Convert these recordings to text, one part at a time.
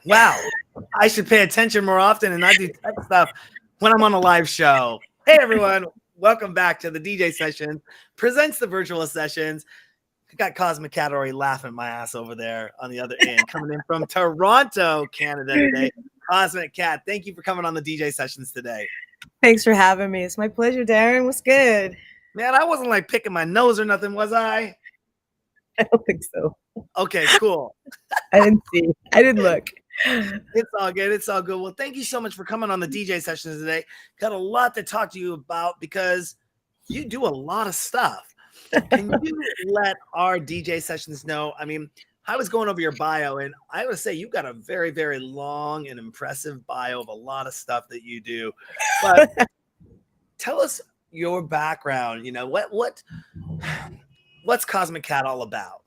Wow, I should pay attention more often and not do tech stuff when I'm on a live show. Hey, everyone. Welcome back to the DJ Session presents the virtual sessions. I got Cozmic Cat already laughing my ass over there on the other end, coming in from Toronto, Canada today. Cozmic Cat, thank you for coming on the DJ Sessions today. Thanks for having me. It's my pleasure, Darren. What's good? Man, I wasn't like picking my nose or nothing, was I? I don't think so. Okay, cool. I didn't see. I didn't look. It's all good. It's all good. Well, thank you so much for coming on the DJ Sessions today. Got a lot to talk to you about because you do a lot of stuff. Can you let our DJ Sessions know? I mean, I was going over your bio, and I would say you've got a very, very long and impressive bio of a lot of stuff that you do. But tell us your background. You know, what's Cozmic Cat all about?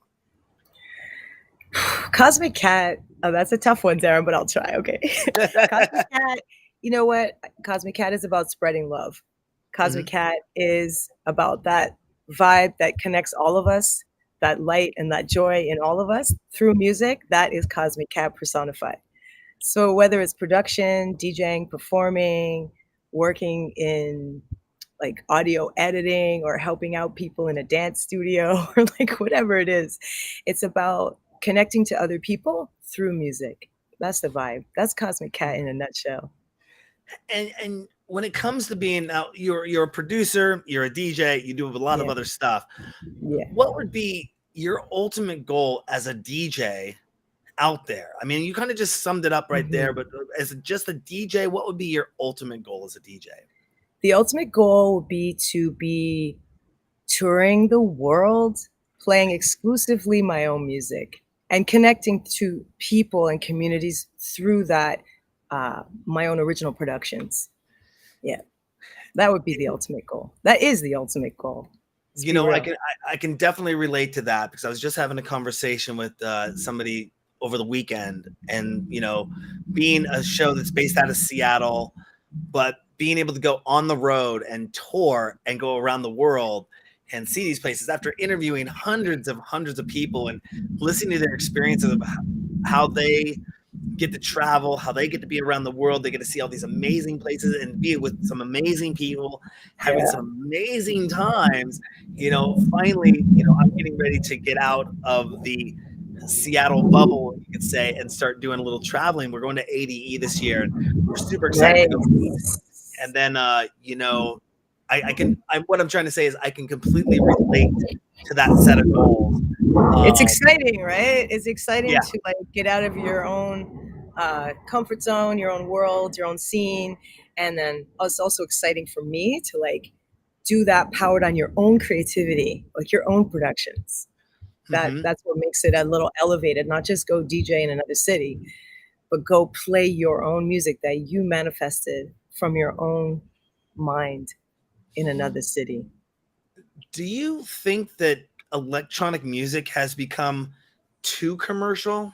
Cozmic Cat. Oh, that's a tough one, Darren, but I'll try. Okay. Cozmic Cat. You know what? Cozmic Cat is about spreading love. Cozmic Cat is about that vibe that connects all of us, that light and that joy in all of us through music. That is Cozmic Cat personified. So whether it's production, DJing, performing, working in like audio editing or helping out people in a dance studio or like whatever it is, it's about connecting to other people through music. That's the vibe. That's Cozmic Cat in a nutshell. And when it comes to being now, you're a producer, you're a DJ, you do a lot of other stuff. Yeah. What would be your ultimate goal as a DJ out there? I mean, you kind of just summed it up right there, but as just a DJ, what would be your ultimate goal as a DJ? The ultimate goal would be to be touring the world, playing exclusively my own music and connecting to people and communities through that, my own original productions. Yeah, that would be the ultimate goal. That is the ultimate goal. You know, I can definitely relate to that because I was just having a conversation with somebody over the weekend, and you know, being a show that's based out of Seattle, but being able to go on the road and tour and go around the world and see these places after interviewing hundreds of people and listening to their experiences of how they get to travel, how they get to be around the world. They get to see all these amazing places and be with some amazing people, having some amazing times. You know, finally, you know, I'm getting ready to get out of the Seattle bubble, you could say, and start doing a little traveling. We're going to ADE this year, and we're super excited. And then, you know, what I'm trying to say is I can completely relate to that set of goals. It's exciting, right? It's exciting to like get out of your own comfort zone, your own world, your own scene. And then it's also exciting for me to like do that powered on your own creativity, like your own productions. That's what makes it a little elevated, not just go DJ in another city, but go play your own music that you manifested from your own mind in another city. Do you think that electronic music has become too commercial?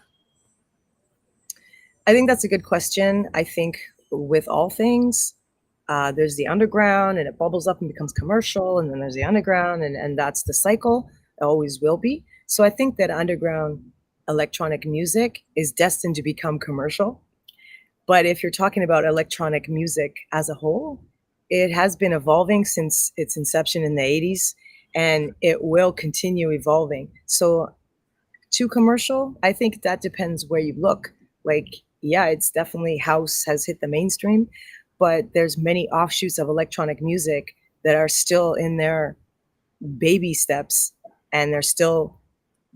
I think that's a good question. I think with all things, there's the underground and it bubbles up and becomes commercial, and then there's the underground, and that's the cycle. It always will be. So I think that underground electronic music is destined to become commercial. But if you're talking about electronic music as a whole, it has been evolving since its inception in the 80s, and it will continue evolving. So too commercial, I think that depends where you look. Like, yeah, it's definitely house has hit the mainstream, but there's many offshoots of electronic music that are still in their baby steps, and they're still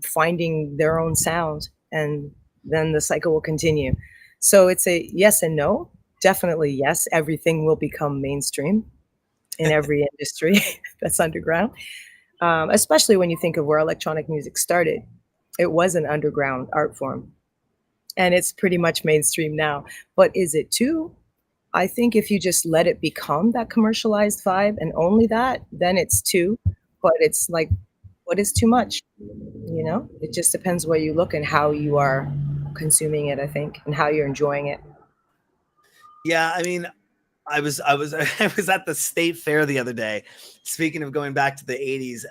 finding their own sound, and then the cycle will continue. So it's a yes and no. Definitely yes, everything will become mainstream in every industry that's underground, especially when you think of where electronic music started. It was an underground art form, and it's pretty much mainstream now. But is it too? I think if you just let it become that commercialized vibe and only that, then it's too. But it's like, what is too much? You know, it just depends where you look and how you are consuming it, I think, and how you're enjoying it. Yeah, I mean, I was I was at the state fair the other day. Speaking of going back to the 80s,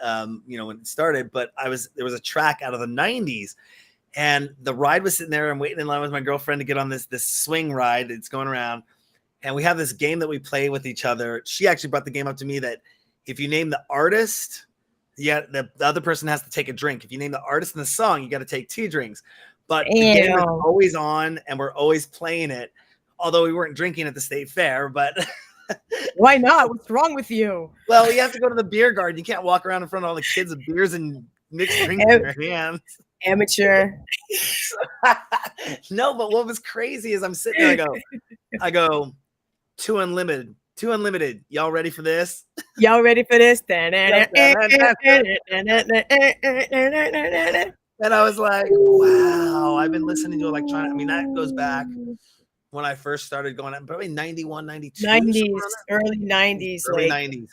you know, when it started, but there was a track out of the 90s, And the ride was sitting there. I'm waiting in line with my girlfriend to get on this swing ride. It's going around. And we have this game that we play with each other. She actually brought the game up to me that if you name the artist, yeah, the other person has to take a drink. If you name the artist in the song, you got to take 2 drinks. But the game is Damn. always on and we're always playing it. Although we weren't drinking at the state fair, but Why not? What's wrong with you? well, you have to go to the beer garden. You can't walk around in front of all the kids with beers and mixed drinks in your hands. Amateur. No, but what was crazy is I'm sitting there, I go, 2 unlimited. 2 unlimited. Y'all ready for this? Y'all ready for this? And I was like, wow, I've been listening to electronic. I mean, that goes back when I first started going out, probably 91, 92. 90s, early 90s. Early like, 90s.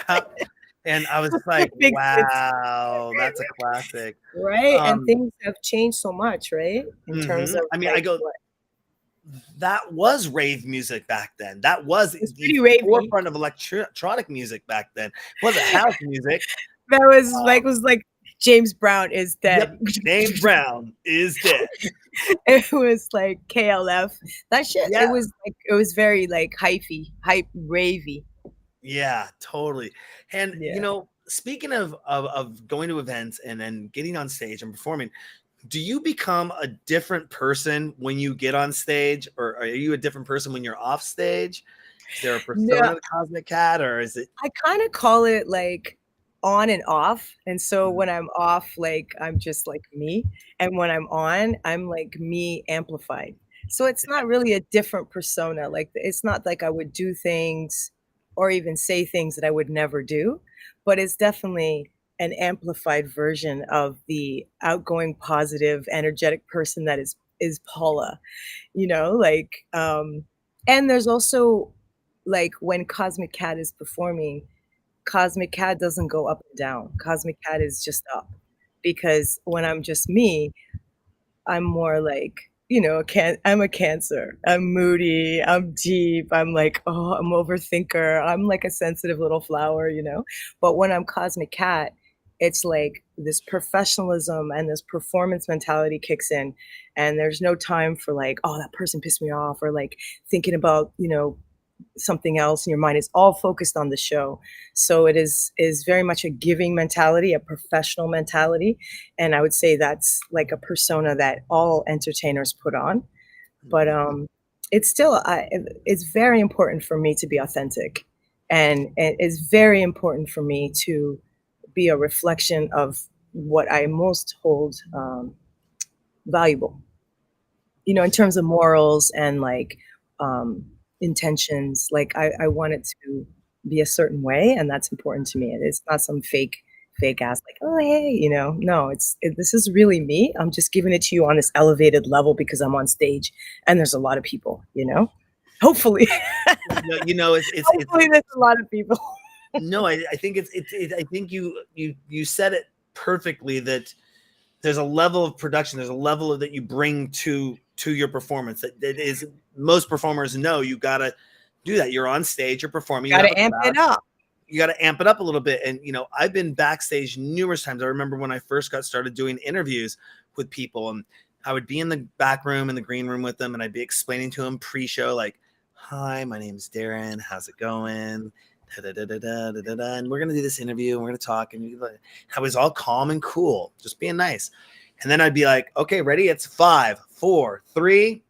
Popping. And I was like, wow, that's a classic. Right? And things have changed so much, right? In terms of, I mean, like, that was rave music back then. That was the forefront of electronic music back then. It wasn't house music. That was like James Brown is dead. Yep, James Brown is dead. It was like KLF. That shit. Yeah. It was very like hype ravey. Yeah, totally. And you know, speaking of going to events and then getting on stage and performing, do you become a different person when you get on stage, or are you a different person when you're off stage? Is there a persona of the Cozmic Cat, or is it? I kind of call it like on and off. And so when I'm off, like I'm just like me. And when I'm on, I'm like me amplified. So it's not really a different persona. Like it's not like I would do things or even say things that I would never do, but it's definitely an amplified version of the outgoing, positive, energetic person that is Paula, you know, like, and there's also like when Cozmic Cat is performing, Cozmic Cat doesn't go up and down. Cozmic Cat is just up, because when I'm just me, I'm more like, you know, I'm a Cancer. I'm moody. I'm deep. I'm like, oh, I'm overthinker. I'm like a sensitive little flower, you know. But when I'm Cozmic Cat, it's like this professionalism and this performance mentality kicks in, and there's no time for like, oh, that person pissed me off, or like thinking about, you know, something else in your mind. Is all focused on the show. So it is very much a giving mentality, a professional mentality. And I would say that's like a persona that all entertainers put on. But it's still, it's very important for me to be authentic. And it's very important for me to be a reflection of what I most hold valuable, you know, in terms of morals and like, intentions. Like I want it to be a certain way, and that's important to me. It's not some fake ass like, oh hey, you know. No, this is really me. I'm just giving it to you on this elevated level because I'm on stage and there's a lot of people, you know. Hopefully. You know, it's hopefully there's a lot of people. No, I think I think you said it perfectly, that there's a level of production, there's a level of that you bring to your performance that is, most performers know you gotta do that. You're on stage, you're performing, You gotta amp it up. You gotta amp it up a little bit. And you know, I've been backstage numerous times. I remember when I first got started doing interviews with people, and I would be in the back room, in the green room with them, and I'd be explaining to them pre-show, like, hi, my name's Darren, how's it going? And we're gonna do this interview and we're gonna talk. And I was all calm and cool, just being nice. And then I'd be like, okay, ready? It's 5, 4, 3.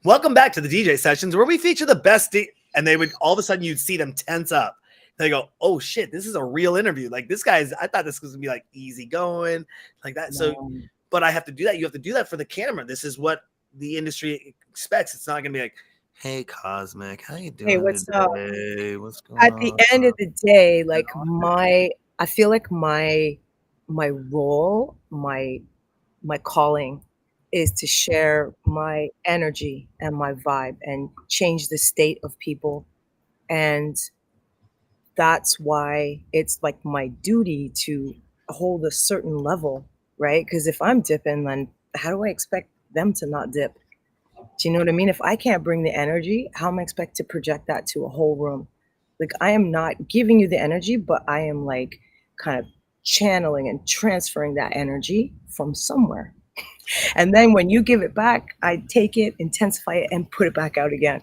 Welcome back to the DJ sessions where we feature the best. And they would, all of a sudden you'd see them tense up. They go, oh shit, this is a real interview. Like this guy's, I thought this was gonna be like easy going like that. So, but I have to do that. You have to do that for the camera. This is what the industry expects. It's not gonna be like, hey Cozmic, how you doing? Hey, what's today? up? What's going on? At the end of the day, like I feel like my role, my calling is to share my energy and my vibe and change the state of people. And that's why it's like my duty to hold a certain level, right? Because if I'm dipping, then how do I expect them to not dip? Do you know what I mean? If I can't bring the energy, how am I expect to project that to a whole room? Like I am not giving you the energy, but I am like kind of channeling and transferring that energy from somewhere. And then when you give it back, I take it, intensify it, and put it back out again.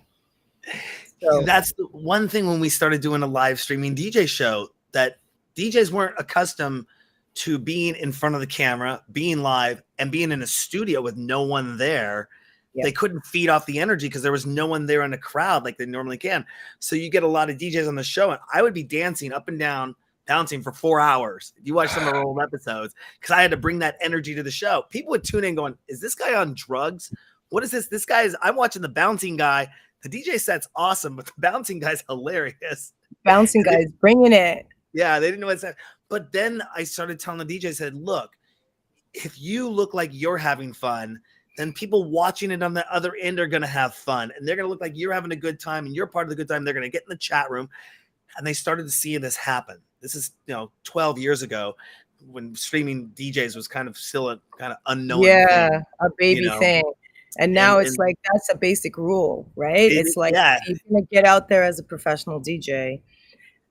So That's the one thing when we started doing a live streaming DJ show, that DJs weren't accustomed to being in front of the camera, being live, and being in a studio with no one there. yeah. They couldn't feed off the energy because there was no one there in the crowd like they normally can. So you get a lot of DJs on the show, and I would be dancing up and down, bouncing for 4 hours. You watch some of our old episodes, because I had to bring that energy to the show. People would tune in going, is this guy on drugs? What is this? This guy is, I'm watching the bouncing guy. The DJ set's awesome, but the bouncing guy's hilarious. Bouncing guys bringing it. Yeah, they didn't know what to say. But then I started telling the DJ, I said, look, if you look like you're having fun, then people watching it on the other end are going to have fun. And they're going to look like you're having a good time and you're part of the good time. They're going to get in the chat room. And they started to see this happen. This is, 12 years ago, when streaming DJs was kind of still a kind of unknown thing, A baby thing. And now it's like, that's a basic rule, right? It's like, if you're going to get out there as a professional DJ,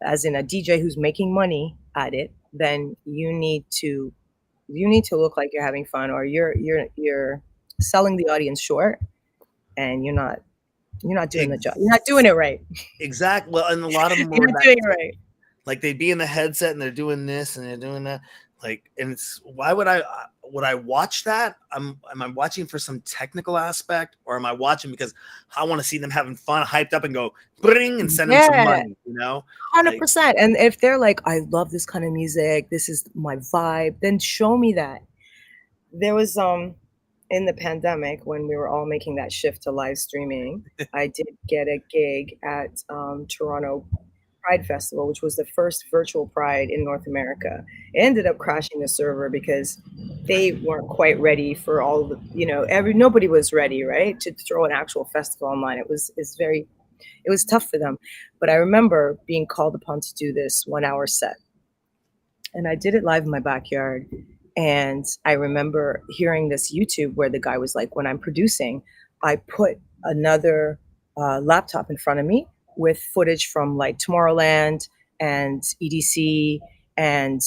as in a DJ who's making money at it, then you need to look like you're having fun, or you're selling the audience short, and you're not doing the job. You're not doing it right. Exactly. Well, and a lot of them you're not doing it right. Like they'd be in the headset and they're doing this and they're doing that. Like, and it's, why would I watch that? Am I watching for some technical aspect, or am I watching because I want to see them having fun, hyped up, and go bring and send them some money, 100%. Like, and if they're like, I love this kind of music, this is my vibe, then show me that. There was in the pandemic, when we were all making that shift to live streaming, I did get a gig at Toronto Pride Festival, which was the first virtual Pride in North America. It ended up crashing the server because they weren't quite ready for all the, nobody was ready, right, to throw an actual festival online. It was tough for them. But I remember being called upon to do this 1 hour set, and I did it live in my backyard. And I remember hearing this YouTube where the guy was like, when I'm producing, I put another laptop in front of me with footage from like Tomorrowland and EDC and,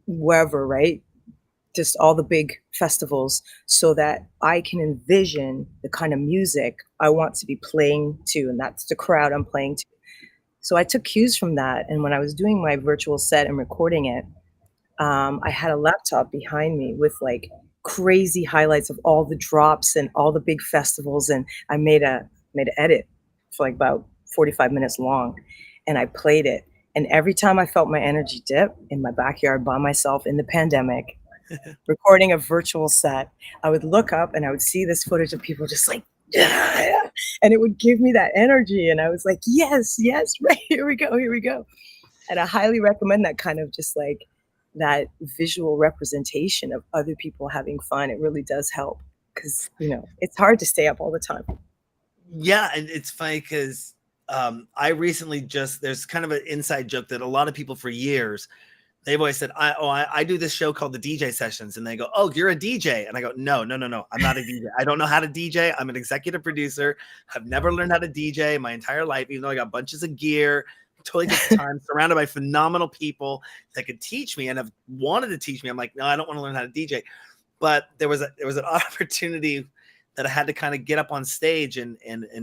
wherever, right? Just all the big festivals, so that I can envision the kind of music I want to be playing to. And that's the crowd I'm playing to. So I took cues from that. And when I was doing my virtual set and recording it, I had a laptop behind me with like crazy highlights of all the drops and all the big festivals. And I made an edit for like about 45 minutes long, and I played it. And every time I felt my energy dip in my backyard by myself in the pandemic, recording a virtual set, I would look up and I would see this footage of people just like, yeah, and it would give me that energy. And I was like, yes, right, here we go. And I highly recommend that kind of just like that visual representation of other people having fun. It really does help, because, it's hard to stay up all the time. Yeah, and it's funny because I recently there's kind of an inside joke that a lot of people for years, they've always said, I do this show called the DJ Sessions, and they go, oh, you're a DJ, and I go, no, I'm not a DJ. I don't know how to DJ. I'm an executive producer. I've never learned how to DJ my entire life, even though I got bunches of gear, totally different time, surrounded by phenomenal people that could teach me and have wanted to teach me. I'm like, no, I don't want to learn how to DJ. But there was an opportunity that I had to kind of get up on stage and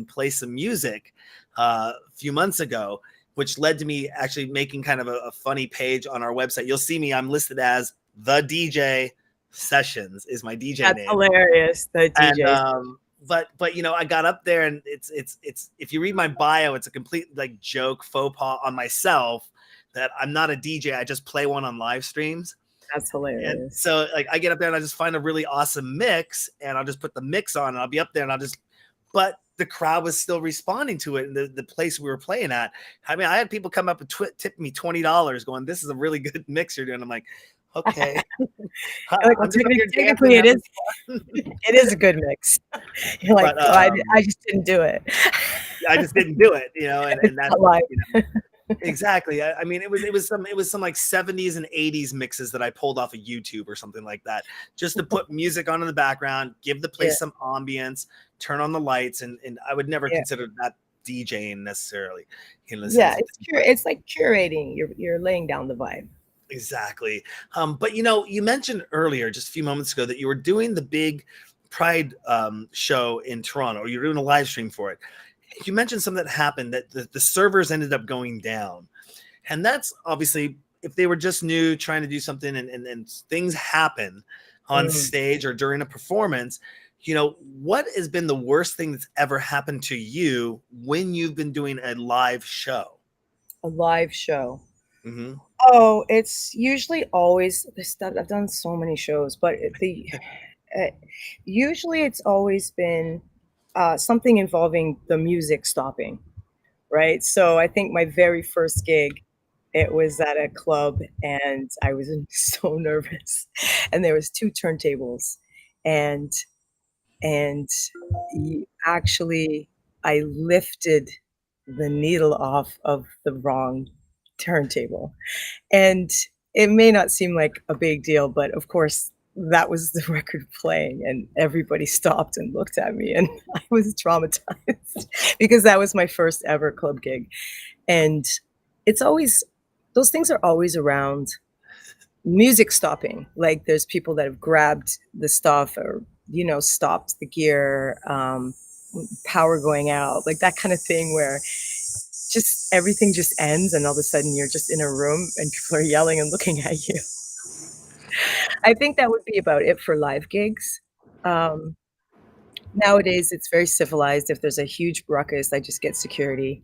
play some music a few months ago, which led to me actually making kind of a funny page on our website. You'll see me, I'm listed as the DJ Sessions is my DJ name. That's hilarious. The DJ. And, but I got up there, and it's if you read my bio, it's a complete like joke faux pas on myself that I'm not a DJ. I just play one on live streams. That's hilarious. And so like I get up there and I just find a really awesome mix, and I'll just put the mix on, and I'll be up there and but the crowd was still responding to it. And the place we were playing at, I mean, I had people come up and tip me $20 going, this is a really good mix you're doing. I'm like, okay. Like, well, technically it is a good mix. You're like, but, I just didn't do it. I just didn't do it, and that's exactly. I mean, it was some like 70s and 80s mixes that I pulled off of YouTube or something like that, just to put music on in the background, give the place some ambience, turn on the lights, and I would never consider that DJing necessarily. It's like curating. You're laying down the vibe. Exactly. But you mentioned earlier, just a few moments ago, that you were doing the big Pride show in Toronto, or you were doing a live stream for it. You mentioned something that happened, that the servers ended up going down. And that's obviously, if they were just new trying to do something, and things happen on Mm, stage or during a performance, what has been the worst thing that's ever happened to you when you've been doing a live show? a live show. Hmm. Oh, it's usually always this stuff. I've done so many shows, but uh, usually it's always been something involving the music stopping, right? So I think my very first gig, it was at a club, and I was so nervous, and there was two turntables, and and actually I lifted the needle off of the wrong turntable, and it may not seem like a big deal, but of course, that was the record playing, and everybody stopped and looked at me, and I was traumatized because that was my first ever club gig. And it's always those things are always around music stopping. Like, there's people that have grabbed the stuff or, stopped the gear, power going out, like that kind of thing where just everything just ends and all of a sudden you're just in a room and people are yelling and looking at you. I think that would be about it for live gigs. Um, Nowadays, it's very civilized. If there's a huge ruckus, I just get security.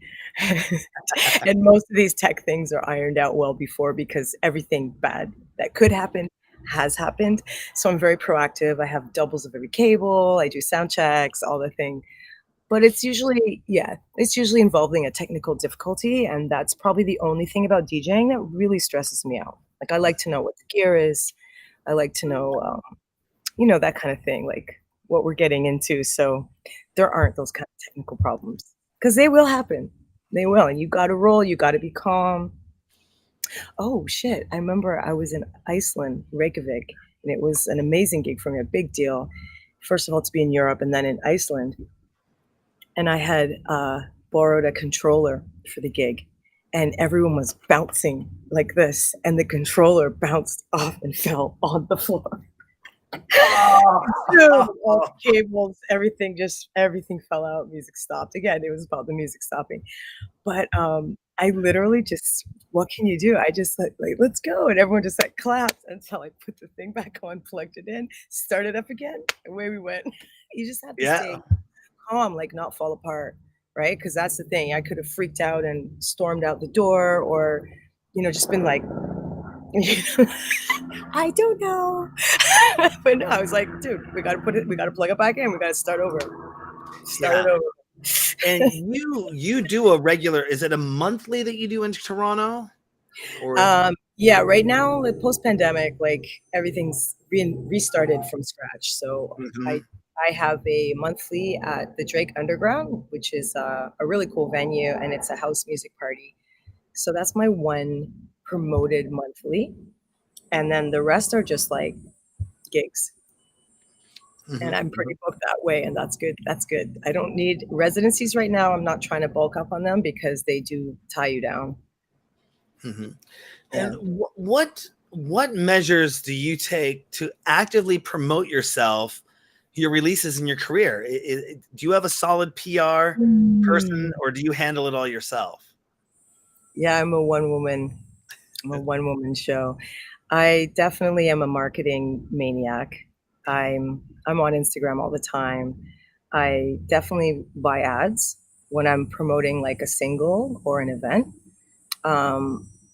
And most of these tech things are ironed out well before because everything bad that could happen has happened. So I'm very proactive. I have doubles of every cable. I do sound checks, all the thing. But it's usually yeah, it's usually involving a technical difficulty, and that's probably the only thing about DJing that really stresses me out. Like, I like to know what the gear is. I like to know, that kind of thing, like what we're getting into. So there aren't those kind of technical problems because they will happen. They will, and you got to roll. You got to be calm. Oh shit! I remember I was in Iceland, Reykjavik, and it was an amazing gig for me, a big deal. First of all, to be in Europe, and then in Iceland, and I had borrowed a controller for the gig, and everyone was bouncing like this, and the controller bounced off and fell on the floor. Dude, all Oh, the cables, everything fell out, music stopped. Again, it was about the music stopping. But, I literally just what can you do? I just like, "Let's go," and everyone just, like, clapped until I put the thing back on, plugged it in, started up again, away we went. You just have to yeah. stay calm, like, not fall apart, right? Because that's the thing, I could have freaked out and stormed out the door or, just been like, "I don't know." But no, I was like, "Dude, we gotta plug it back in, we gotta start over. Start it Yeah. over." And you do a regular, is it a monthly that you do in Toronto? Or Yeah, right now, like, post-pandemic, like, everything's being restarted from scratch, so I Mhm, I have a monthly at the Drake Underground, which is, a really cool venue, and it's a house music party. So that's my one promoted monthly, and then the rest are just, like, gigs, and mhm, I'm mhm, pretty booked that way, and that's good. I don't need residencies right now, I'm not trying to bulk up on them because they do tie you down. mhm. And Yeah. what measures do you take to actively promote yourself, your releases in your career? Do you have a solid PR person, Mm. or do you handle it all yourself? Yeah, I'm a one-woman show. I definitely am a marketing maniac. I'm on Instagram all the time. I definitely buy ads when I'm promoting, like, a single or an event.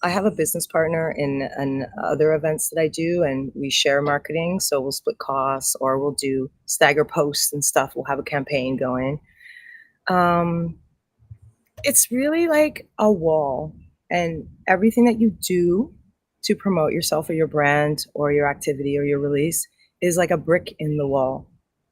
I have a business partner in other events that I do, and we share marketing, so we'll split costs or we'll do stagger posts and stuff. We'll have a campaign going. Um, it's really like a wall, and everything that you do to promote yourself or your brand or your activity or your release is like a brick in the wall.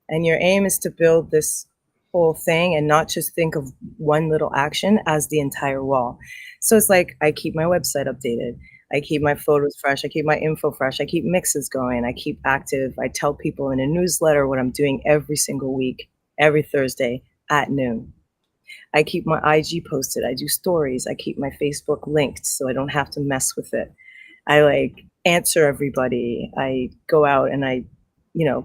And your aim is to build this whole thing and not just think of one little action as the entire wall. So it's like I keep my website updated. I keep my photos fresh. I keep my info fresh. I keep mixes going. I keep active. I tell people in a newsletter what I'm doing every single week, every Thursday at noon. I keep my IG posted. I do stories. I keep my Facebook linked so I don't have to mess with it. I like answer everybody. I go out and I,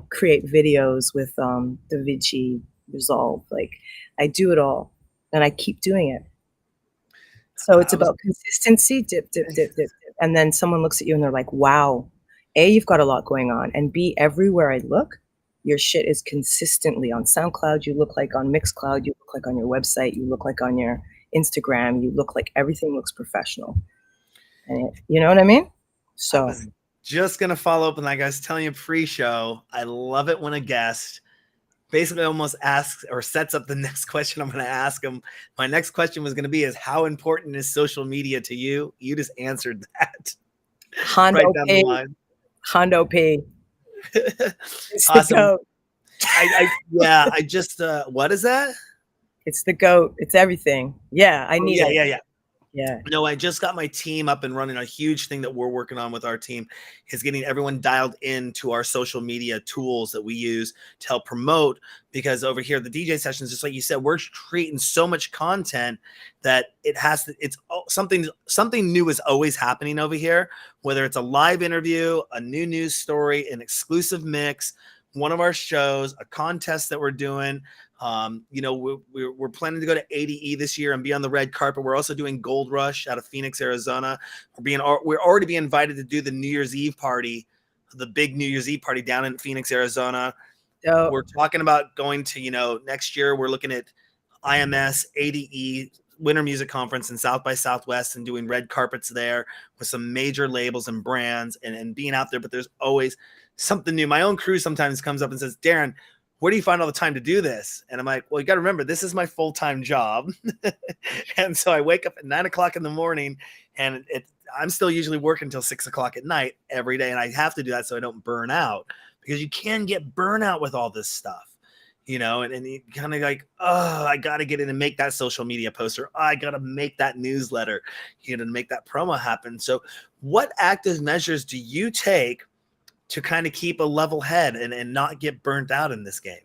create videos with DaVinci Resolve. Like I do it all and I keep doing it. So it's I was about consistency, dip, dip, dip, dip, dip. And then someone looks at you and they're like, wow, A, you've got a lot going on. And B, everywhere I look, your shit is consistently on SoundCloud. You look like on Mixcloud. You look like on your website. You look like on your Instagram. You look like everything looks professional. And you know what I mean? I So was just gonna follow up on that, guys. Telling you pre-show, I love it when a guest basically almost asks or sets up the next question I'm going to ask them. My next question was going to be is how important is social media to you? You just answered that right Hondo down the P, line. Hondo P. It's the Awesome. goat. I just, what is that? It's the goat. It's everything. Yeah, I Oh, need yeah, it. yeah. Yeah. No, I just got my team up and running. A huge thing that we're working on with our team is getting everyone dialed into our social media tools that we use to help promote. Because over here, the DJ sessions, just like you said, we're creating so much content that it's something new is always happening over here, whether it's a live interview, a new news story, an exclusive mix, one of our shows, a contest that we're doing. We're planning to go to ADE this year and be on the red carpet. We're also doing Gold Rush out of Phoenix, Arizona. We're already being invited to do the New Year's Eve party, the big New Year's Eve party down in Phoenix, Arizona. So We're talking about going to, next year we're looking at IMS, ADE, Winter Music Conference in South by Southwest and doing red carpets there with some major labels and brands and being out there. But there's always something new. My own crew sometimes comes up and says, Darren, where do you find all the time to do this? And I'm like, well, you got to remember, this is my full-time job. And so I wake up at 9 o'clock in the morning and I'm still usually working until 6 o'clock at night every day. And I have to do that so I don't burn out, because you can get burnout with all this stuff, and you kind of like, oh, I got to get in and make that social media post, or oh, I got to make that newsletter, to make that promo happen. So what active measures do you take to kind of keep a level head and not get burnt out in this game?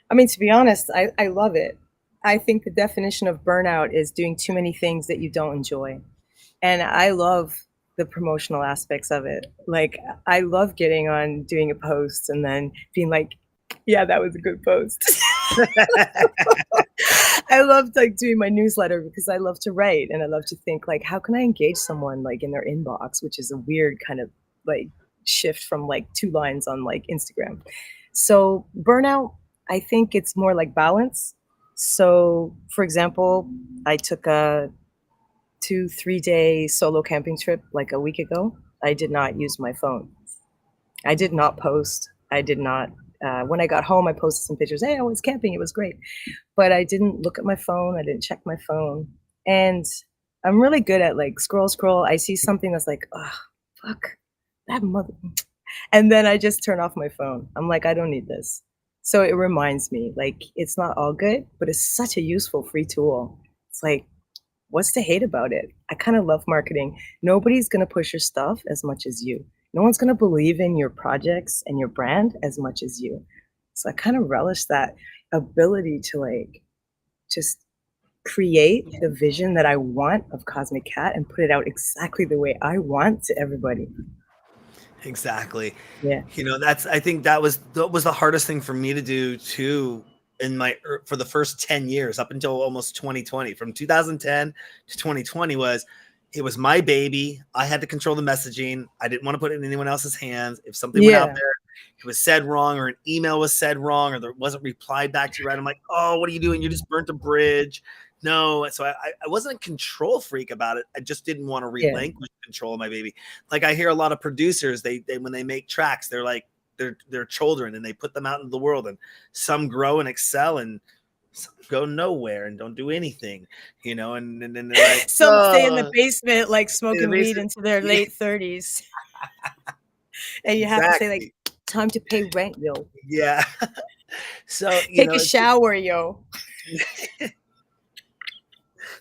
I mean, to be honest, I love it. I think the definition of burnout is doing too many things that you don't enjoy. And I love the promotional aspects of it. Like, I love getting on doing a post and then being like, yeah, that was a good post. I love like doing my newsletter because I love to write and I love to think like, how can I engage someone like in their inbox, which is a weird kind of like shift from like 2 lines on like Instagram. So burnout, I think it's more like balance. So for example, I took a 2-3 day solo camping trip like a week ago. I did not use my phone. I did not post. I did not. When I got home, I posted some pictures. Hey, I was camping. It was great. But I didn't look at my phone. I didn't check my phone. And I'm really good at like scroll. I see something that's like, oh, fuck, that mother. And then I just turn off my phone. I'm like, I don't need this. So it reminds me, like, it's not all good, but it's such a useful free tool. It's like, what's to hate about it? I kind of love marketing. Nobody's going to push your stuff as much as you. No one's going to believe in your projects and your brand as much as you. So I kind of relish that ability to like just create the vision that I want of Cosmic Cat and put it out exactly the way I want to everybody. Exactly. Yeah. I think that was the hardest thing for me to do too, for the first 10 years up until almost 2020. From 2010 to 2020 it was my baby. I had to control the messaging. I didn't want to put it in anyone else's hands. If something went out Yeah. there, it was said wrong, or an email was said wrong, or there wasn't replied back to you right, I'm like, oh, what are you doing? You just burnt a bridge. No. So I wasn't a control freak about it. I just didn't want to Yeah. relinquish control of my baby. Like I hear a lot of producers, they when they make tracks, they're like, they're children and they put them out into the world, and some grow and excel and some go nowhere and don't do anything, and then they're like, Some stay in the basement, like in the smoking weed basement. into their Yeah, late 30s. And you have to say, like, exactly. time to pay rent, yo. Yeah. So, Take a shower, yo.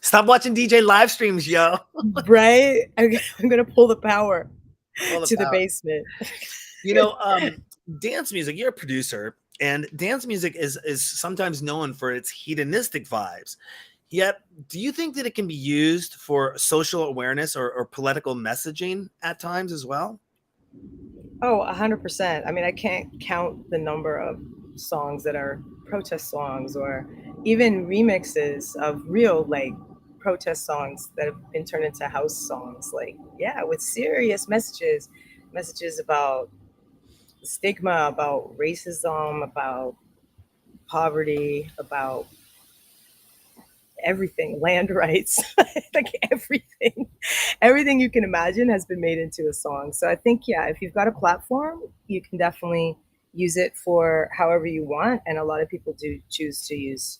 stop watching DJ live streams, yo. Right? I'm going to pull the power All the to the power. basement. Dance music, you're a producer, and dance music is sometimes known for its hedonistic vibes. Yet, do you think that it can be used for social awareness or political messaging at times as well? Oh, 100%. I mean, I can't count the number of songs that are protest songs or even remixes of real, like, protest songs that have been turned into house songs. Like, yeah, with serious messages, messages about stigma, about racism, about poverty, about everything, land rights, like everything you can imagine has been made into a song. So I think, yeah, if you've got a platform, you can definitely use it for however you want. And a lot of people do choose to use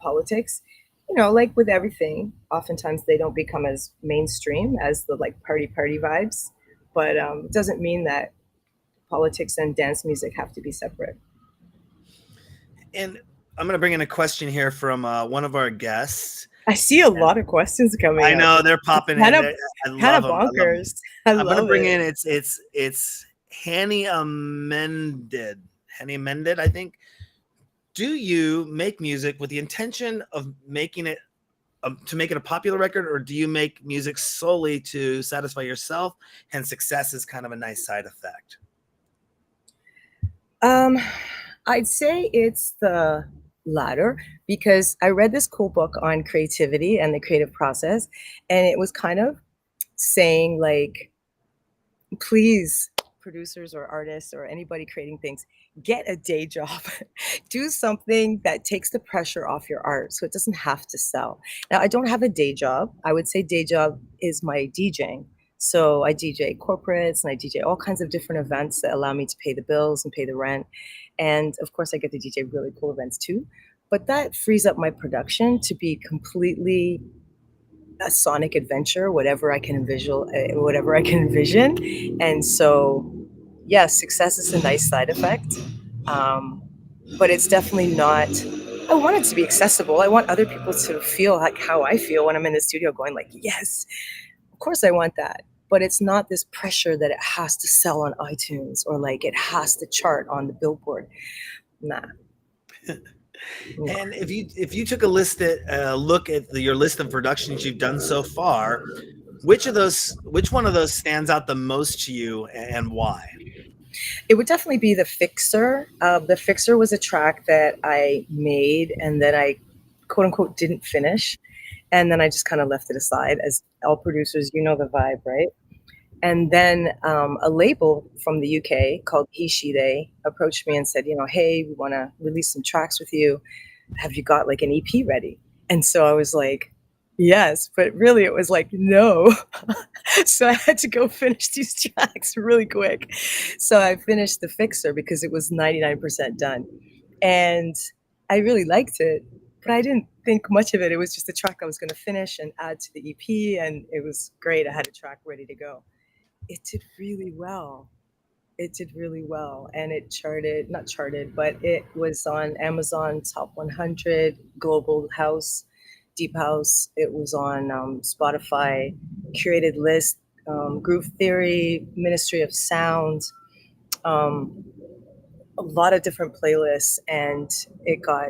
politics. You know, like with everything, oftentimes they don't become as mainstream as the like party vibes, but it doesn't mean that politics and dance music have to be separate. And I'm going to bring in a question here from one of our guests. I see a lot of questions coming I up. know they're It's popping kind in. of I kind love of them. I love them. bonkers. I I'm going to love bring it. in it's Hanny Amended. Hanny Amended, I think. Do you make music with the intention of making it to make it a popular record, or do you make music solely to satisfy yourself? And success is kind of a nice side effect. Um, I'd say it's the latter because I read this cool book on creativity and the creative process, and it was kind of saying like, please, producers or artists or anybody creating things, get a day job. Do something that takes the pressure off your art so it doesn't have to sell. Now, I don't have a day job. I would say day job is my DJing. So I DJ corporates and I DJ all kinds of different events that allow me to pay the bills and pay the rent. And of course, I get to DJ really cool events too. But that frees up my production to be completely a sonic adventure, whatever I can envision. And so, yes, success is a nice side effect, um, but it's definitely not. I want it to be accessible. I want other people to feel like how I feel when I'm in the studio, going like, "Yes, of course I want that." But it's not this pressure that it has to sell on iTunes or like it has to chart on the Billboard. Nah. And if you took a look at your list of productions you've done so far, which one of those stands out the most to you, and why? It would definitely be The Fixer. The Fixer was a track that I made and then I quote unquote didn't finish. And then I just kind of left it aside. As all producers, you know the vibe, right? And then a label from the UK called He She They approached me and said, you know, hey, we want to release some tracks with you. Have you got like an EP ready? And so I was like, yes, but really it was like, no. So I had to go finish these tracks really quick. So I finished The Fixer because it was 99% done. And I really liked it, but I didn't think much of it. It was just a track I was going to finish and add to the EP. And it was great. I had a track ready to go. It did really well. It did really well. And it charted, not charted, but it was on Amazon Top 100, Global House, Deep House. It was on Spotify, curated list, Groove Theory, Ministry of Sound, um, a lot of different playlists. And it got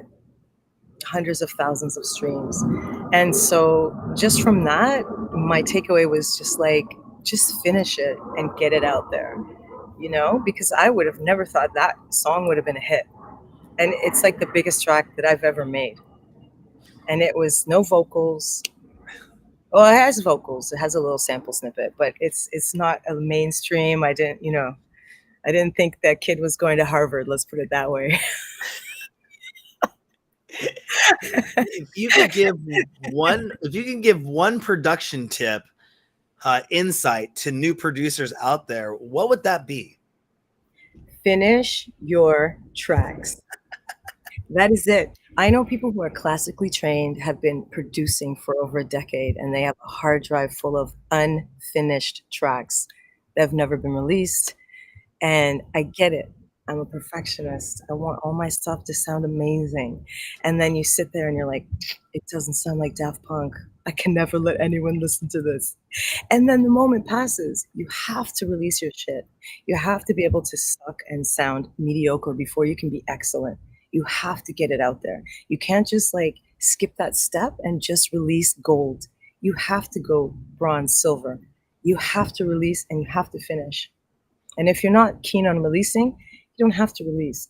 hundreds of thousands of streams. And so just from that, my takeaway was just like, just finish it and get it out there, you know, because I would have never thought that song would have been a hit. And it's like the biggest track that I've ever made. And it was no vocals. Well, it has vocals. It has a little sample snippet, but it's not a mainstream. I didn't think that kid was going to Harvard, let's put it that way. If you can give one production tip, insight to new producers out there, what would that be? Finish your tracks. That is it. I know people who are classically trained, have been producing for over a decade, and they have a hard drive full of unfinished tracks that have never been released. And I get it. I'm a perfectionist. I want all my stuff to sound amazing. And then you sit there and you're like, it doesn't sound like Daft Punk. I can never let anyone listen to this. And then the moment passes. You have to release your shit. You have to be able to suck and sound mediocre before you can be excellent. You have to get it out there. You can't just like skip that step and just release gold. You have to go bronze, silver. You have to release and you have to finish. And if you're not keen on releasing, you don't have to release,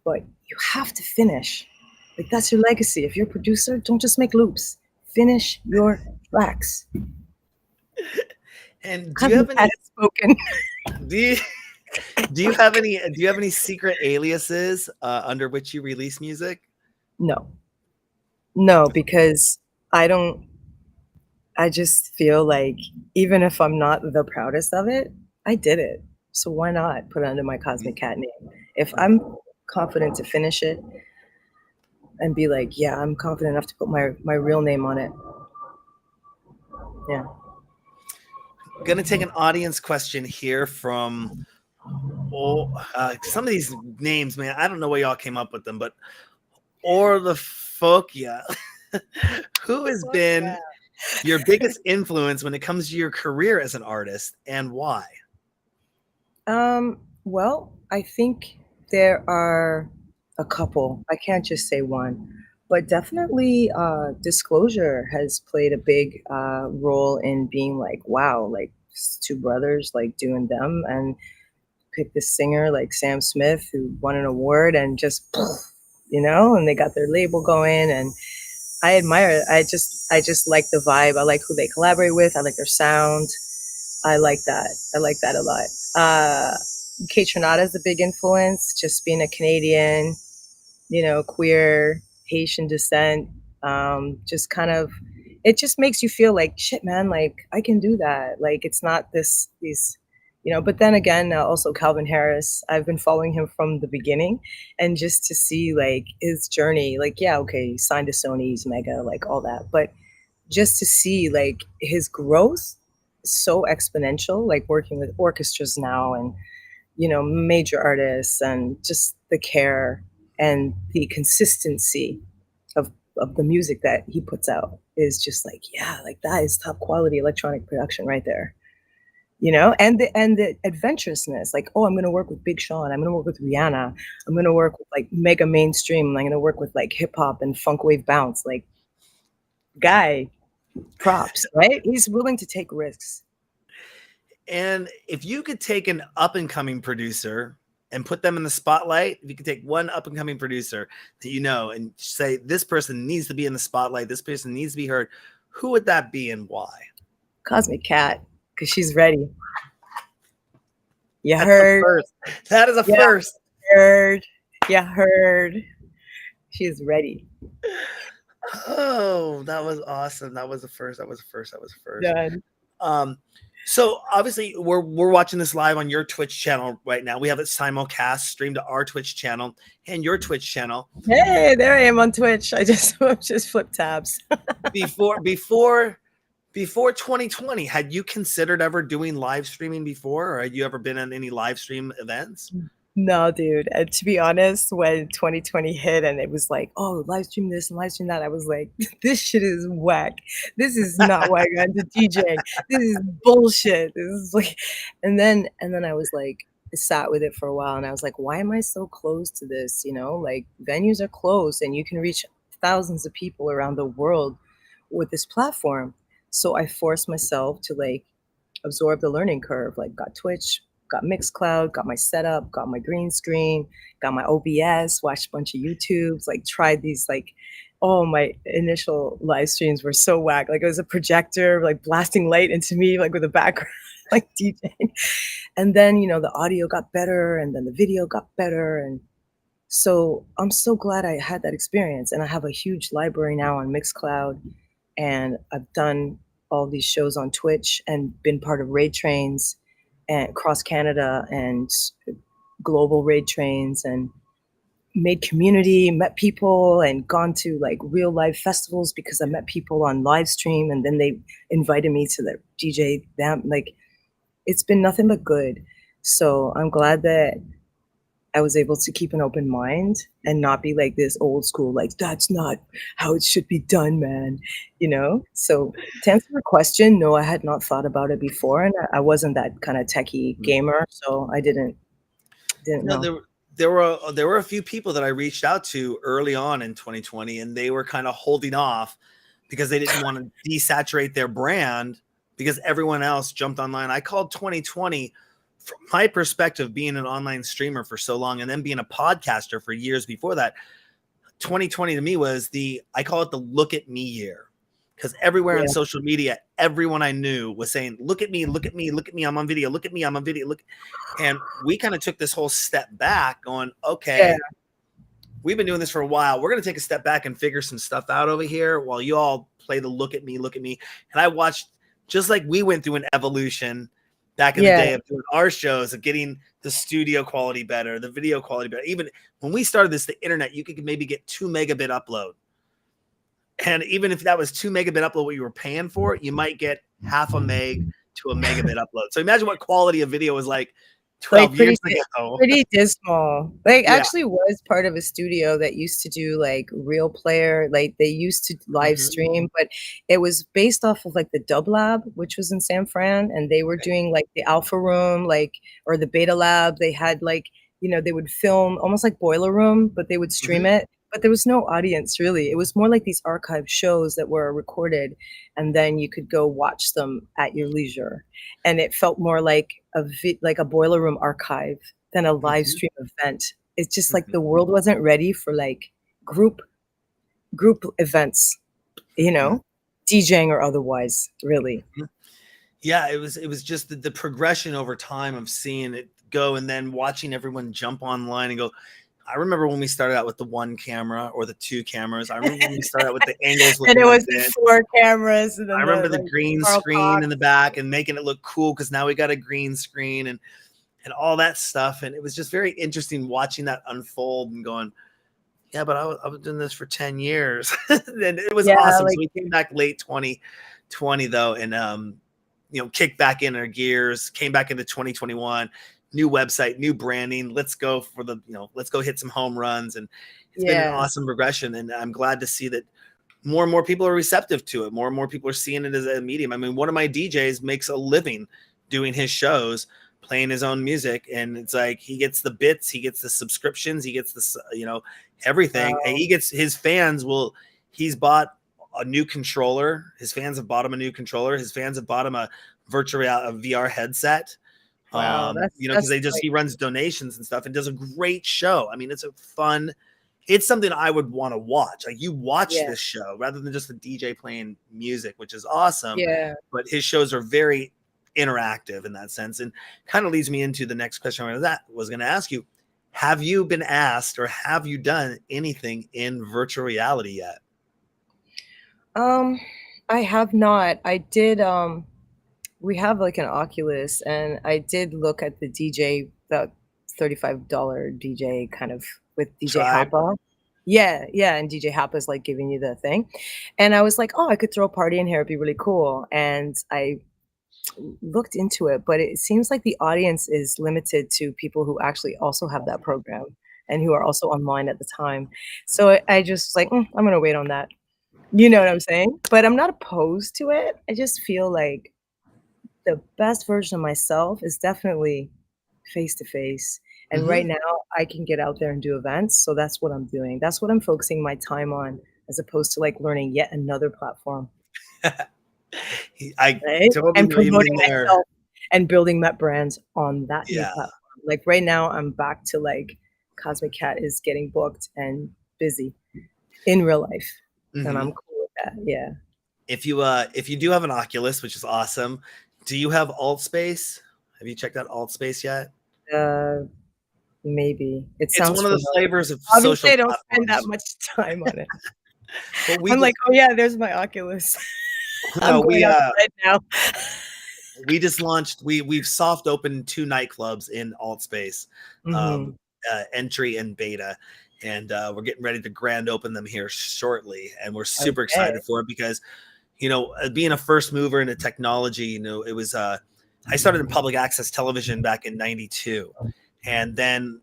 but you have to finish. Like that's your legacy. If you're a producer, don't just make loops. Finish your tracks. And do you Cosmic have Cat any? has spoken. Do you do you have any secret aliases under which you release music? No, no, because I don't. I just feel like even if I'm not the proudest of it, I did it. So why not put it under my Cosmic Cat name? If I'm confident to finish it and be like, yeah, I'm confident enough to put my real name on it. Yeah. Gonna take an audience question here from some of these names, man. I don't know where y'all came up with them, but Orlifokia. Who has been your biggest influence when it comes to your career as an artist, and why? Well, I think there are a couple. I can't just say one, but definitely Disclosure has played a big role in being like, wow, like two brothers like doing them, and pick this singer like Sam Smith who won an award and just and they got their label going, and I admire it. I just like the vibe. I like who they collaborate with. I like their sound. I like that. I like that a lot. Kate Trinata is a big influence, just being a Canadian, queer, Haitian descent. Just kind of, it just makes you feel like, shit, man, like I can do that. Like it's not but then again, also Calvin Harris, I've been following him from the beginning, and just to see like his journey, like, yeah, okay, he signed to Sony, he's mega, like all that. But just to see like his growth is so exponential, like working with orchestras now and major artists, and just the care and the consistency of the music that he puts out is just like, yeah, like that is top quality electronic production right there. And the adventurousness, like, oh, I'm gonna work with Big Sean, I'm gonna work with Rihanna, I'm gonna work with like mega mainstream, I'm gonna work with like hip hop and funk wave bounce. Like, guy, props, right? He's willing to take risks. And if you could take an up and coming producer and put them in the spotlight, if you could take one up and coming producer that and say this person needs to be in the spotlight, this person needs to be heard, who would that be and why? Cosmic Cat, because she's ready. You That's heard? first. That is a Yeah. first. Heard. You heard. She's ready. Oh, that was awesome. That was the first. That was the first. That was the first. Done. So obviously we're watching this live on your Twitch channel right now. We have it simulcast streamed to our Twitch channel and your Twitch channel. Hey, there I am on Twitch. I just flip tabs. before 2020, had you considered ever doing live streaming before, or had you ever been on any live stream events? No, dude. And to be honest, when 2020 hit and it was like, oh, live stream this and live stream that, I was like, this shit is whack. This is not why I got into DJing. This is bullshit. This is like, and then I was like, sat with it for a while, and I was like, why am I so close to this? Like venues are closed and you can reach thousands of people around the world with this platform. So I forced myself to like absorb the learning curve, like got Twitch, got Mixcloud, got my setup, got my green screen, got my OBS, watched a bunch of YouTubes, like tried these like, oh, my initial live streams were so whack. Like it was a projector like blasting light into me like with a background like DJing. And then, the audio got better and then the video got better. And so I'm so glad I had that experience. And I have a huge library now on Mixcloud, and I've done all these shows on Twitch and been part of raid trains and across Canada and global raid trains, and made community, met people, and gone to like real live festivals because I met people on live stream, and then they invited me to the DJ them. Like, it's been nothing but good. So I'm glad that I was able to keep an open mind and not be like this old school, like, that's not how it should be done, man. So to answer your question, no, I had not thought about it before, and I wasn't that kind of techie gamer, so I didn't know. there were a few people that I reached out to early on in 2020, and they were kind of holding off because they didn't want to desaturate their brand because everyone else jumped online. I called 2020, from my perspective, being an online streamer for so long and then being a podcaster for years before that. 2020 to me was I call it the look at me year, because everywhere on Yeah. social media, everyone I knew was saying, look at me, look at me, look at me, I'm on video, look at me, I'm on video, look. And we kind of took this whole step back going, Yeah. okay, we've been doing this for a while. We're going to take a step back and figure some stuff out over here while you all play the look at me, look at me. And I watched, just like we went through an evolution back in the day of doing our shows, of getting the studio quality better, the video quality better. Even when we started this, the internet, you could maybe get 2 megabit upload. And even if that was 2 megabit upload, what you were paying for, you might get half a meg to a megabit upload. So imagine what quality of video was like 12 years ago. Pretty dismal. Like, Yeah. actually was part of a studio that used to do like Real Player. Like, they used to live stream, but it was based off of like the Dub Lab, which was in San Fran, and they were doing like the Alpha Room, like, or the Beta Lab. They had like, you know, they would film almost like Boiler Room, but they would stream it. But there was no audience really. It was more like these archive shows that were recorded, and then you could go watch them at your leisure. And it felt more like a Boiler Room archive than a live stream event. It's just like the world wasn't ready for like group events, you know, DJing or otherwise, really. Yeah, it was just the progression over time of seeing it go and then watching everyone jump online and go. I remember when we started out with the 1 camera or the 2 cameras. I remember when we started out with the angles. And it was 4 cameras. And then I remember the like, green screen in the back and making it look cool because now we got a green screen and all that stuff. And it was just very interesting watching that unfold and going, yeah, but I was doing this for 10 years. And it was awesome. Like, so we came back late 2020 though, and kicked back in our gears, came back into 2021. New website, new branding. Let's go let's go hit some home runs. And it's been an awesome progression. And I'm glad to see that more and more people are receptive to it. More and more people are seeing it as a medium. I mean, one of my DJs makes a living doing his shows, playing his own music. And it's like, he gets the bits, he gets the subscriptions, he gets the, everything. Wow. And he gets his fans he's bought a new controller. His fans have bought him a new controller. His fans have bought him a VR headset. Wow, because he runs donations and stuff and does a great show. I mean, it's something I would want to watch. Like, you watch this show rather than just a DJ playing music, which is awesome. Yeah. But his shows are very interactive in that sense. And kind of leads me into the next question I was going to ask you. Have you been asked or have you done anything in virtual reality yet? I have not. I did, we have like an Oculus, and I did look at the DJ, the $35 DJ kind of with DJ Happa. Yeah. And DJ Happa's like giving you the thing. And I was like, oh, I could throw a party in here. It'd be really cool. And I looked into it, but it seems like the audience is limited to people who actually also have that program and who are also online at the time. So I just like, I'm going to wait on that. You know what I'm saying? But I'm not opposed to it. I just feel like the best version of myself is definitely face to face. And right now I can get out there and do events. So that's what I'm doing. That's what I'm focusing my time on, as opposed to like learning yet another platform. And promoting myself and building that brand on that new platform. Like right now I'm back to like Cozmic Cat is getting booked and busy in real life. And I'm cool with that. Yeah. If you do have an Oculus, which is awesome, do you have AltSpace? Have you checked out AltSpace yet? Maybe. It's one of the flavors of obviously social I don't platforms. spend that much time on it. I'm like, oh yeah, there's my Oculus. I'm going outside now. We just launched. We've soft opened 2 nightclubs in AltSpace, entry and beta, and we're getting ready to grand open them here shortly. And we're super excited for it because, being a first mover into technology, it was. I started in public access television back in '92, and then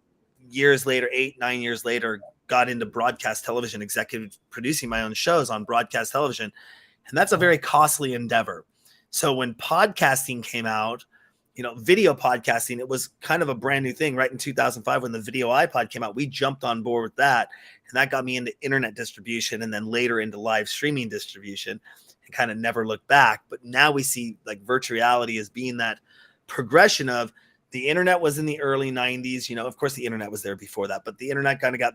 8-9 years later, got into broadcast television, executive producing my own shows on broadcast television. And that's a very costly endeavor. So when podcasting came out, video podcasting, it was kind of a brand new thing right in 2005 when the video iPod came out. We jumped on board with that, and that got me into internet distribution and then later into live streaming distribution, and kind of never looked back. But now we see like virtual reality as being that progression of the internet was in the early 90s. Of course the internet was there before that, but the internet kind of got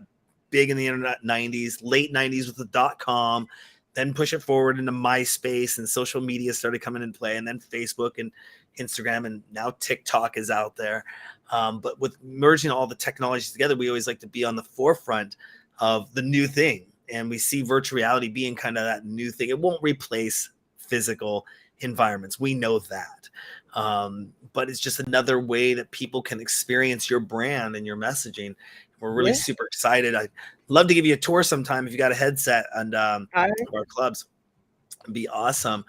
big in the internet 90s, late 90s with the .com, then push it forward into MySpace, and social media started coming into play, and then Facebook and Instagram, and now TikTok is out there. But with merging all the technologies together, we always like to be on the forefront of the new thing. And we see virtual reality being kind of that new thing. It won't replace physical environments. We know that. But it's just another way that people can experience your brand and your messaging. We're really super excited. I'd love to give you a tour sometime if you got a headset and our clubs. It'd be awesome.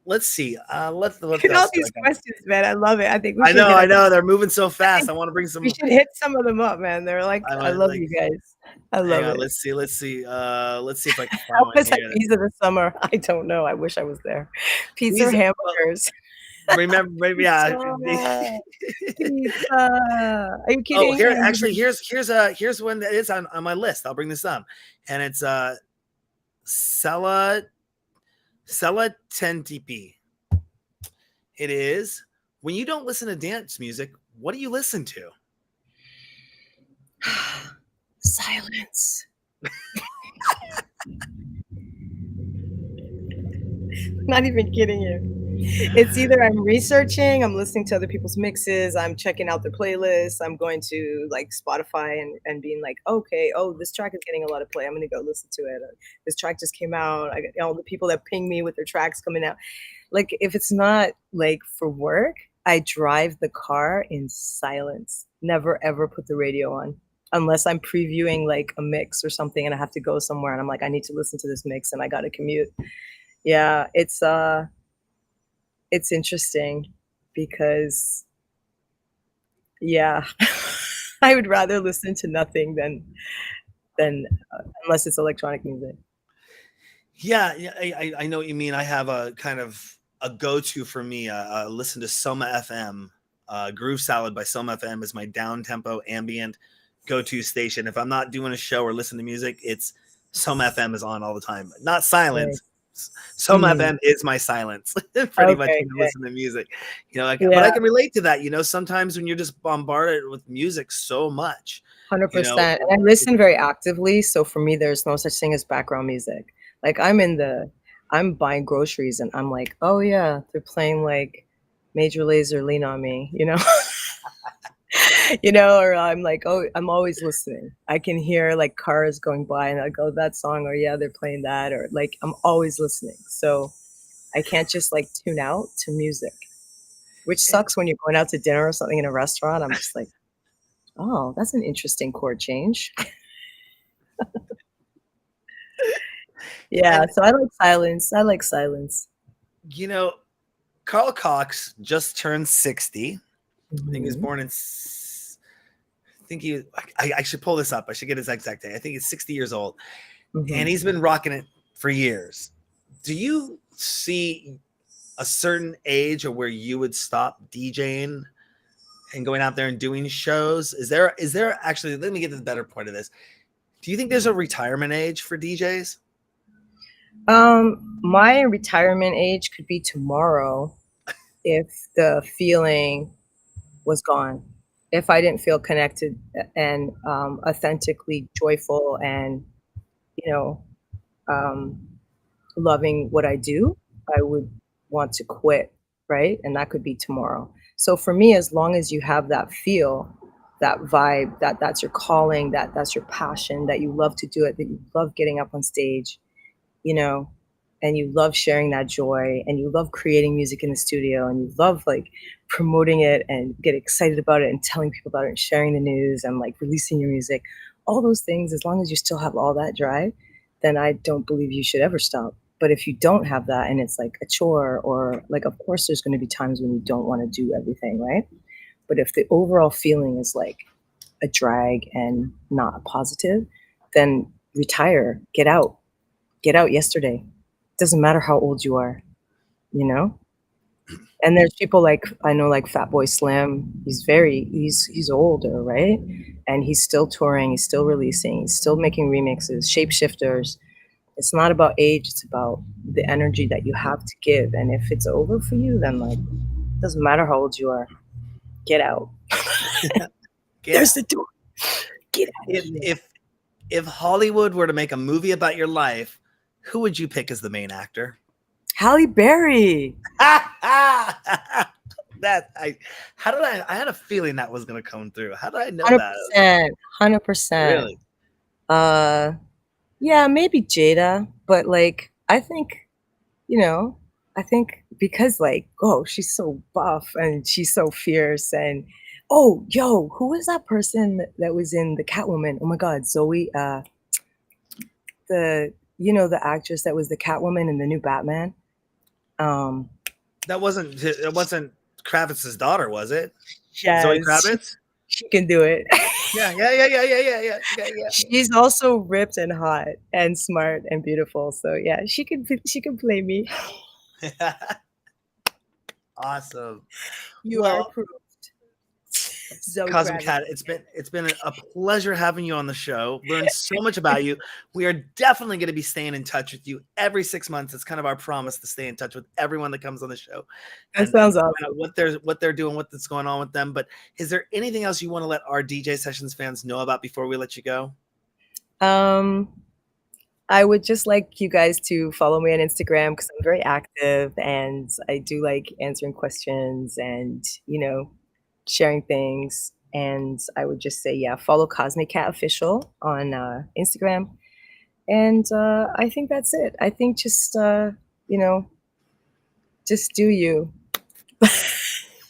Let's see. Let's Look at all these questions, man. I love it. I think I know. They're moving so fast. I want to bring some. We should hit some of them up, man. They're like, I love you guys. I love it. Let's see. Let's see if I can find How one was that here. pizza this summer? I don't know. I wish I was there. Pizza or hamburgers? Remember, maybe yeah. Pizza. Are you kidding? Oh, here's one that is on my list. I'll bring this up, and it's Sella Tentipi. It is, when you don't listen to dance music, what do you listen to? Silence. Not even kidding you. It's either I'm researching, I'm listening to other people's mixes, I'm checking out their playlists, I'm going to like Spotify and being like, okay, this track is getting a lot of play, I'm gonna go listen to it. This track just came out. I got all the people that ping me with their tracks coming out. Like, if it's not like for work, I drive the car in silence. Never ever put the radio on unless I'm previewing like a mix or something and I have to go somewhere and I'm like, I need to listen to this mix and I gotta commute. Yeah, it's interesting because, yeah, I would rather listen to nothing than unless it's electronic music. Yeah, I know what you mean. I have a kind of a go-to for me. Listen to Soma FM. Groove Salad by Soma FM is my down-tempo ambient go-to station. If I'm not doing a show or listening to music, it's Soma FM is on all the time. Not silence. Right. Soma FM is my silence pretty much when I listen to music, but I can relate to that. Sometimes when you're just bombarded with music so much, 100%. And I listen very actively. So for me, there's no such thing as background music. Like I'm buying groceries and I'm like, oh yeah, they're playing like Major Lazer, Lean on Me, or I'm like, oh, I'm always listening. I can hear like cars going by and I go, that song, or yeah, they're playing that, or like, I'm always listening. So I can't just like tune out to music, which sucks when you're going out to dinner or something in a restaurant. I'm just like, oh, that's an interesting chord change. Yeah, so I like silence. Carl Cox just turned 60. I think he was born in. I should pull this up. I should get his exact day. I think he's 60 years old, and he's been rocking it for years. Do you see a certain age or where you would stop DJing and going out there and doing shows? Is there actually? Let me get to the better point of this. Do you think there's a retirement age for DJs? My retirement age could be tomorrow if the feeling was gone. If I didn't feel connected and authentically joyful and, loving what I do, I would want to quit, right? And that could be tomorrow. So for me, as long as you have that feel, that vibe, that's your calling, that's your passion, that you love to do it, that you love getting up on stage, and you love sharing that joy, and you love creating music in the studio, and you love like promoting it and get excited about it and telling people about it and sharing the news and like releasing your music, all those things, as long as you still have all that drive, then I don't believe you should ever stop. But if you don't have that and it's like a chore, or like, of course there's going to be times when you don't want to do everything, right? But if the overall feeling is like a drag and not positive, then retire, get out yesterday. Doesn't matter how old you are, And there's people like, I know, like Fatboy Slim. He's older, right? And he's still touring, he's still releasing, he's still making remixes, shapeshifters. It's not about age, it's about the energy that you have to give. And if it's over for you, then like, it doesn't matter how old you are. Get out. There's the door. Get out of here. If Hollywood were to make a movie about your life, who would you pick as the main actor? Halle Berry. I had a feeling that was going to come through. How did I know that? 100%. Really? Yeah, maybe Jada, but like, I think, I think because like, oh, she's so buff and she's so fierce. And oh, yo, who was that person that was in the Catwoman? Oh my God, Zoe, the actress that was the Catwoman in the new Batman. It wasn't Kravitz's daughter, was it? Yes, Zoe Kravitz? She can do it. Yeah. She's also ripped and hot and smart and beautiful. So yeah, she can play me. Awesome. You are approved. Cosmic Cat, it's been a pleasure having you on the show. Learned so much about you. We are definitely going to be staying in touch with you every 6 months. It's kind of our promise to stay in touch with everyone that comes on the show. That sounds awesome. What they're doing, what's going on with them. But is there anything else you want to let our DJ Sessions fans know about before we let you go? I would just like you guys to follow me on Instagram because I'm very active and I do like answering questions and, sharing things. And I would just say, yeah, follow Cosmic Cat Official on Instagram. And I think that's it. I think just do you.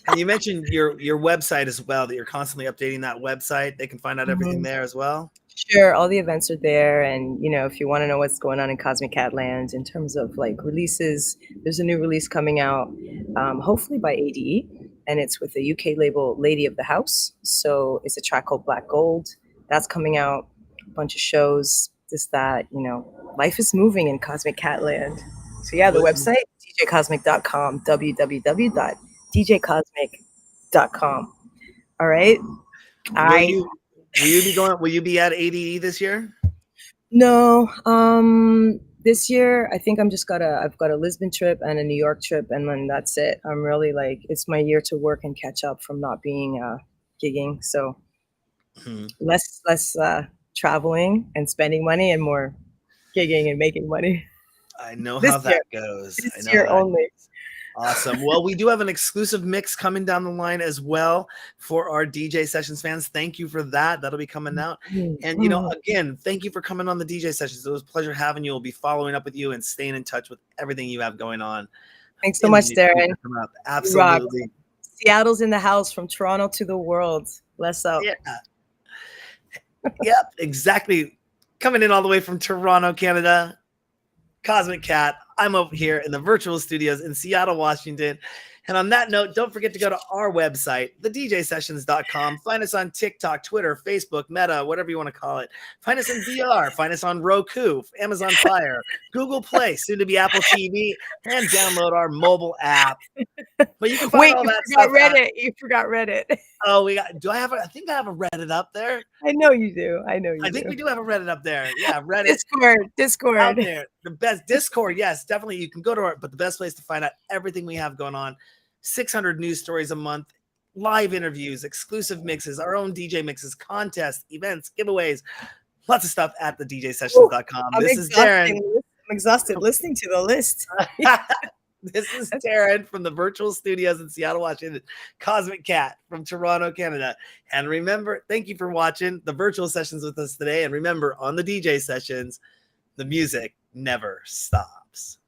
And you mentioned your website as well, that you're constantly updating that website. They can find out everything there as well. Sure, all the events are there, and if you want to know what's going on in Cosmic Cat Land in terms of like releases, there's a new release coming out, hopefully by ADE, and it's with the UK label Lady of the House. So it's a track called Black Gold that's coming out. A bunch of shows, that. Life is moving in Cosmic Cat Land. So yeah, the website djcosmic.com, www.djcosmic.com. All right. Will you be at ADE this year? No. This year I think I've got a Lisbon trip and a New York trip, and then that's it. I'm really like, it's my year to work and catch up from not being gigging. So less traveling and spending money and more gigging and making money. I know how that goes. This year only. Awesome. Well, we do have an exclusive mix coming down the line as well for our DJ Sessions fans. Thank you for that. That'll be coming out. And, again, thank you for coming on the DJ Sessions. It was a pleasure having you. We'll be following up with you and staying in touch with everything you have going on. Thanks so much, Darren. Absolutely. Seattle's in the house, from Toronto to the world. Bless up. Yeah. Yep, exactly. Coming in all the way from Toronto, Canada, Cosmic Cat. I'm over here in the virtual studios in Seattle, Washington. And on that note, don't forget to go to our website, thedjsessions.com. Find us on TikTok, Twitter, Facebook, Meta, whatever you want to call it. Find us in VR. Find us on Roku, Amazon Fire, Google Play, soon to be Apple TV, and download our mobile app. But you can find all that stuff. You forgot Reddit. Oh, I think I have a Reddit up there. I know you do. I think we do have a Reddit up there. Yeah, Reddit. Discord. Out there. The best Discord. Yes, definitely. You can go to but the best place to find out everything we have going on. 600 news stories a month, live interviews, exclusive mixes, our own DJ mixes, contests, events, giveaways, lots of stuff at thedjsessions.com. This is Darren. I'm exhausted listening to the list. This is Darren from the virtual studios in Seattle, Washington. Cosmic Cat from Toronto, Canada. And remember, thank you for watching the virtual sessions with us today. And remember, on the DJ Sessions, the music never stops.